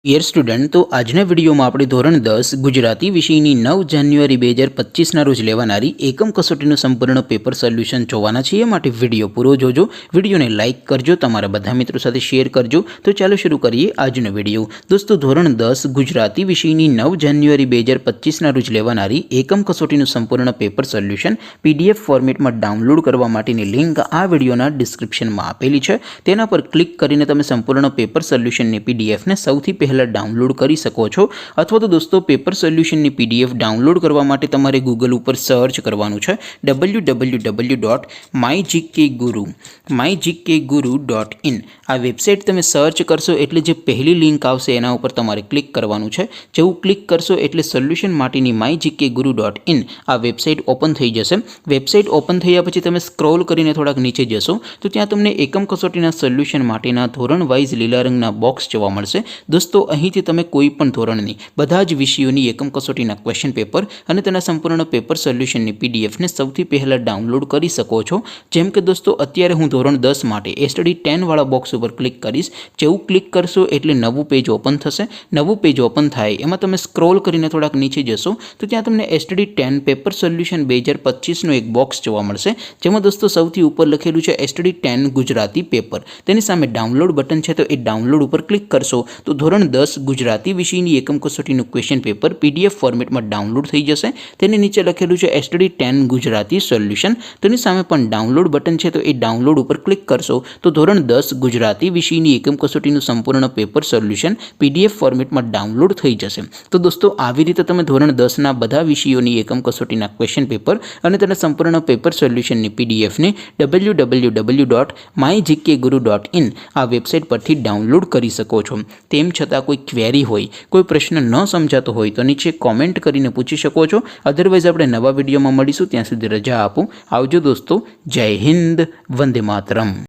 Dear student, તો આજના વિડીયોમાં આપણે ધોરણ 10 ગુજરાતી વિષયની 9 જાન્યુઆરી 2025ના રોજ લેવાનારી એકમ કસોટીનું સંપૂર્ણ પેપર સોલ્યુશન જોવાના છીએ। માટે વિડીયો પૂરો જોજો, વિડીયોને લાઇક કરજો, તમારા બધા મિત્રો સાથે શેર કરજો। તો ચાલો શરૂ કરીએ આજનો વિડીયો। દોસ્તો, ધોરણ 10 ગુજરાતી વિષયની 9 જાન્યુઆરી 2025ના રોજ લેવાનારી એકમ કસોટીનું સંપૂર્ણ પેપર સોલ્યુશન PDF ફોર્મેટમાં ડાઉનલોડ કરવા માટેની લિંક આ વિડીયોના ડિસ્ક્રિપ્શનમાં આપેલી છે। તેના પર ક્લિક કરીને તમે સંપૂર્ણ પેપર સોલ્યુશનની PDFને સૌથી પહેલા डाउनलॉड કરી શકો છો। અથવા તો દોસ્તો, પેપર સોલ્યુશનની PDF ડાઉનલોડ કરવા માટે તમારે ગૂગલ ઉપર સર્ચ કરવાનું છે www.mygkguru.in। આ વેબસાઇટ તમે સર્ચ કરશો એટલે જે પહેલી લિંક આવશે એના ઉપર તમારે ક્લિક કરવાનું છે। જેવું ક્લિક કરશો એટલે સોલ્યુશન માટેની mygkguru.in આ વેબસાઇટ ઓપન થઈ જશે। વેબસાઇટ ઓપન થયા પછી તમે સ્ક્રોલ કરીને થોડાક નીચે જશો તો ત્યાં તમને એકમ કસોટીના સોલ્યુશન માટેના ધોરણ વાઇઝ લીલા રંગના બોક્સ જોવા મળશે। દોસ્તો, અહીંથી તમે કોઈ પણ ધોરણની બધા જ વિષયોની એકમ કસોટીના ક્વેશ્ચન પેપર અને તેના સંપૂર્ણ પેપર સોલ્યુશનની PDFને સૌથી પહેલાં ડાઉનલોડ કરી શકો છો। જેમ કે દોસ્તો, અત્યારે હું ધોરણ 10 માટે STD 10 વાળા બોક્સ ઉપર ક્લિક કરીશ। જેવું ક્લિક કરશો એટલે નવું પેજ ઓપન થશે। નવું પેજ ઓપન થાય એમાં તમે સ્ક્રોલ કરીને થોડાક નીચે જશો તો ત્યાં તમને STD 10 પેપર સોલ્યુશન 2025નું એક બોક્સ જોવા મળશે। જેમાં દોસ્તો સૌથી ઉપર લખેલું છે STD 10 ગુજરાતી પેપર। તેની સામે ડાઉનલોડ બટન છે, તો એ ડાઉનલોડ ઉપર ક્લિક કરશો તો ધોરણ 10 ગુજરાતી વિષયની એકમ કસોટીનું ક્વેશ્ચન પેપર PDF ફોર્મેટમાં ડાઉનલોડ થઈ જશે। તેની નીચે લખેલું છે STD 10 ગુજરાતી સોલ્યુશન। તેની સામે પણ ડાઉનલોડ બટન છે, તો એ ડાઉનલોડ ઉપર ક્લિક કરશો તો ધોરણ 10 ગુજરાતી વિષયની એકમ કસોટીનું સંપૂર્ણ પેપર સોલ્યુશન PDF ફોર્મેટમાં ડાઉનલોડ થઈ જશે। તો દોસ્તો, આવી રીતે તમે ધોરણ 10ના બધા વિષયોની એકમ કસોટીના ક્વેશ્ચન પેપર અને તેના સંપૂર્ણ પેપર સોલ્યુશનની PDFને www.mygkguru.in આ વેબસાઇટ પરથી ડાઉનલોડ કરી શકો છો। તેમ છતાં કોઈ ક્વેરી હોય, કોઈ પ્રશ્ન ન સમજાતો હોય તો નીચે કોમેન્ટ કરીને પૂછી શકો છો। અધરવાઇઝ આપણે નવા વિડીયોમાં મળીશું, ત્યાં સુધી રજા આપો। આવજો દોસ્તો, જય હિન્દ, વંદે માતરમ।